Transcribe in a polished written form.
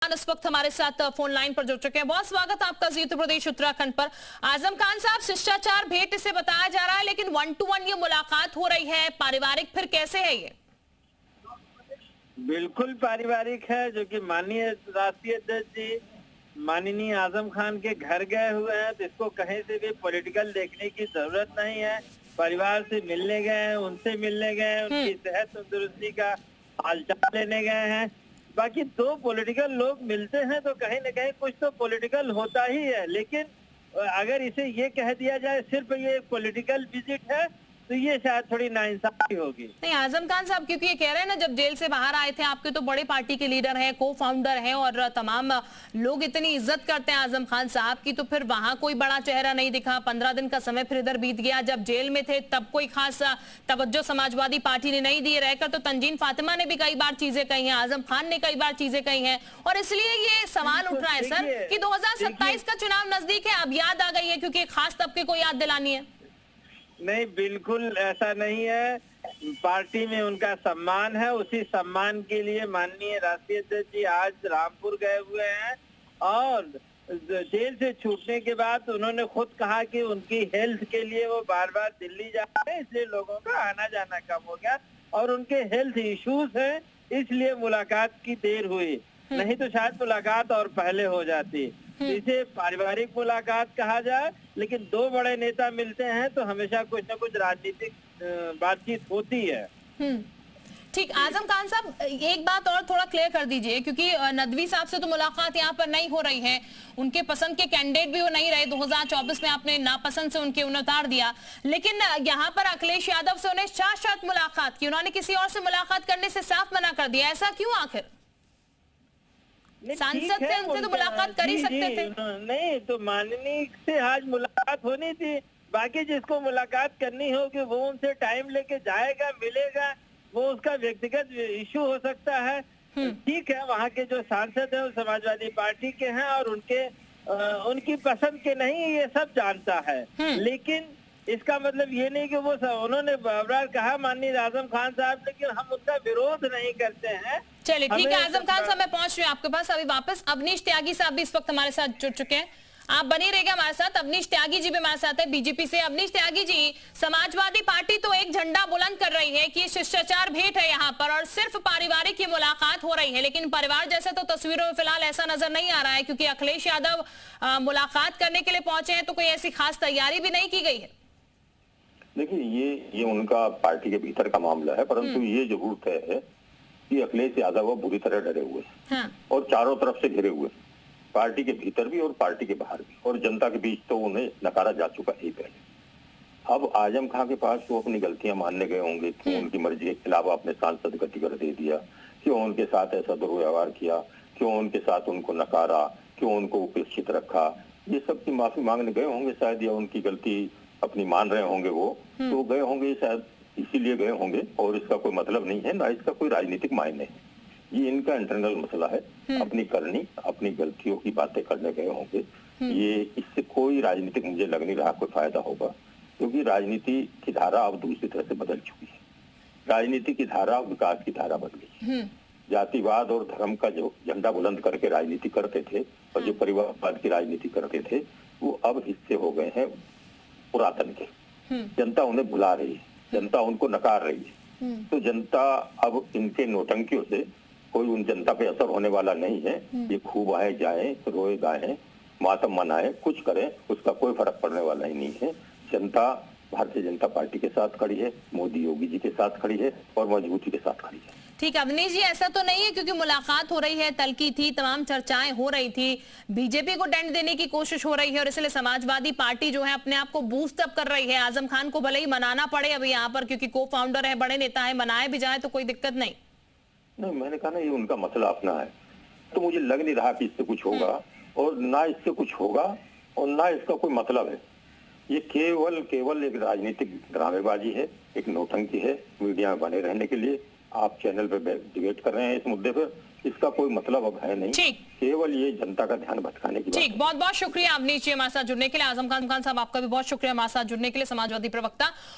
इस वक्त हमारे साथ फोन लाइन पर जुड़ चुके हैं। बहुत स्वागत आपका जी उत्तर प्रदेश उत्तराखंड पर। आजम खान साहब, शिष्टाचार भेंट इसे बताया जा रहा है, लेकिन 1 to 1 ये मुलाकात हो रही है, पारिवारिक फिर कैसे है ये? बिल्कुल पारिवारिक है, जो कि माननीय राष्ट्रीय अध्यक्ष जी माननीय आजम खान के घर गए हुए हैं, तो इसको कहीं से भी पॉलिटिकल देखने की जरूरत नहीं है। परिवार से मिलने गए हैं, उनसे मिलने गए हैं, उनकी सेहत तंदुरुस्ती का हालचाल लेने गए हैं। बाकी दो पॉलिटिकल लोग मिलते हैं तो कहीं न कहीं कुछ तो पॉलिटिकल होता ही है, लेकिन अगर इसे ये कह दिया जाए सिर्फ ये पॉलिटिकल विजिट है तो ये शायद थोड़ी नाइंसाफी होगी। नहीं, आजम खान साहब क्योंकि ये कह रहे हैं ना, जब जेल से बाहर आए थे आपके तो बड़े पार्टी के लीडर हैं, को फाउंडर हैं और तमाम लोग इतनी इज्जत करते हैं आजम खान साहब की, तो फिर वहां कोई बड़ा चेहरा नहीं दिखा। 15 दिन का समय फिर इधर बीत गया। जब जेल में थे तब कोई खास तवज्जो समाजवादी पार्टी ने नहीं दी। रहकर तो तंजीन फातिमा ने भी कई बार चीजें कही हैं, आजम खान ने कई बार चीजें कही हैं, और इसलिए ये सवाल उठ रहा है सर कि 2027 का चुनाव नजदीक है, अब याद आ गई है क्योंकि खास तबके को याद दिलानी है। नहीं, बिल्कुल ऐसा नहीं है। पार्टी में उनका सम्मान है, उसी सम्मान के लिए माननीय राष्ट्रीय अध्यक्ष जी आज रामपुर गए हुए हैं और जेल से छूटने के बाद उन्होंने खुद कहा कि उनकी हेल्थ के लिए वो बार बार दिल्ली जा रहे हैं, इसलिए लोगों का आना जाना कम हो गया और उनके हेल्थ इश्यूज हैं, इसलिए मुलाकात की देर हुई। नहीं तो शायद मुलाकात और पहले हो जाती। इसे पारिवारिक मुलाकात कहा जाए, लेकिन दो बड़े नेता मिलते हैं तो हमेशा कुछ न कुछ राजनीतिक बातचीत होती है। ठीक, आजम खान साहब एक बात और थोड़ा क्लियर कर दीजिए, क्योंकि नदवी साहब से तो मुलाकात यहाँ पर नहीं हो रही है, उनके पसंद के कैंडिडेट भी वो नहीं रहे। 2024 में आपने नापसंद से उनके उतार दिया, लेकिन यहाँ पर अखिलेश यादव से उन्हें साथ मुलाकात की, उन्होंने किसी और से मुलाकात करने से साफ मना कर दिया। ऐसा क्यों आखिर? सांसद से उनसे तो मुलाकात कर ही सकते थे। नहीं तो माननीय से आज मुलाकात होनी थी, बाकी जिसको मुलाकात करनी होगी वो उनसे टाइम लेके जाएगा, मिलेगा, वो उसका व्यक्तिगत इशू हो सकता है। ठीक है, वहाँ के जो सांसद हैं वो समाजवादी पार्टी के हैं और उनकी पसंद के नहीं, ये सब जानता है, लेकिन इसका मतलब ये नहीं कि वो उन्होंने बार कहा माननीय आजम खान साहब, लेकिन हम उनका विरोध नहीं करते हैं। चलिए ठीक है आजम खान साहब, मैं पहुंच रही हूँ आपके पास अभी वापस। अवनीश त्यागी साहब भी इस वक्त हमारे साथ जुड़ चुके हैं, आप बने रहिएगा हमारे साथ। अवनीश त्यागी जी भी हमारे साथ है बीजेपी से। अवनीश त्यागी जी, समाजवादी पार्टी तो एक झंडा बुलंद कर रही है कि शिष्टाचार भेंट है यहाँ पर और सिर्फ पारिवारिक की मुलाकात हो रही है, लेकिन परिवार जैसे तो तस्वीरों में फिलहाल ऐसा नजर नहीं आ रहा है, क्योंकि अखिलेश यादव मुलाकात करने के लिए पहुंचे हैं तो कोई ऐसी खास तैयारी भी नहीं की गई है। देखिए, ये उनका पार्टी के भीतर का मामला है, परंतु ये जरूर तय है कि अखिलेश यादव बुरी तरह डरे हुए हैं और चारों तरफ से घिरे हुए, पार्टी के भीतर भी और पार्टी के बाहर भी, और जनता के बीच तो उन्हें नकारा जा चुका है पहले। अब आजम खान के पास वो अपनी गलतियां मानने गए होंगे, क्यों उनकी मर्जी के खिलाफ अपने सांसद का टिकट दे दिया, क्यों उनके साथ ऐसा दुर्व्यवहार किया, क्यों उनके साथ उनको नकारा, क्यों उनको उपेक्षित रखा, ये सब की माफी मांगने गए होंगे शायद, या उनकी गलती अपनी मान रहे होंगे वो, तो गए होंगे शायद, इसीलिए गए होंगे। और इसका कोई मतलब नहीं है, ना इसका कोई राजनीतिक मायने है, ये इनका इंटरनल मसला है, अपनी करनी, अपनी गलतियों की बातें करने गए होंगे। ये इससे कोई राजनीतिक, मुझे लग नहीं रहा कोई फायदा होगा, क्योंकि राजनीति की धारा अब दूसरी तरह से बदल चुकी है। राजनीति की धारा विकास की धारा बन गई। जातिवाद और धर्म का जो झंडा बुलंद करके राजनीति करते थे और जो परिवारवाद की राजनीति करते थे, वो अब हिस्से हो गए हैं पुरातन के। जनता उन्हें भुला रही है, जनता उनको नकार रही है, तो जनता अब इनके नौटंकियों से कोई उन जनता पे असर होने वाला नहीं है। ये खूब आए जाए, रोए गाए, मातम मनाए, कुछ करें, उसका कोई फर्क पड़ने वाला ही नहीं है। जनता भारतीय जनता पार्टी के साथ खड़ी है, मोदी योगी जी के साथ खड़ी है और मजबूती के साथ खड़ी है। ठीक, अवनीश जी ऐसा तो नहीं है क्योंकि मुलाकात हो रही है, तलकी थी, तमाम चर्चाएं हो रही थी, बीजेपी को डेंट देने की कोशिश हो रही है और इसलिए समाजवादी पार्टी जो है अपने आप को बूस्ट अप कर रही है। आजम खान को भले ही मनाना पड़े अभी यहाँ पर, क्योंकि को फाउंडर है, बड़े नेता है, मनाए भी जाए तो कोई दिक्कत नहीं। नहीं, मैंने कहा ना, ये उनका मसला अपना है, तो मुझे लग नहीं रहा कि इससे कुछ होगा, और ना इससे कुछ होगा और ना इसका कोई मतलब है। ये केवल एक राजनीतिक ड्रामेबाजी है, एक नौटंकी है, मीडिया में बने रहने के लिए। आप चैनल पे डिबेट कर रहे हैं इस मुद्दे पर, इसका कोई मतलब अब है नहीं, केवल ये जनता का ध्यान भटकाने की बात है। ठीक, बहुत बहुत शुक्रिया अवनीश जी हमारे साथ जुड़ने के लिए। आजम खान साहब आपका भी बहुत शुक्रिया हमारे साथ जुड़ने के लिए, समाजवादी प्रवक्ता।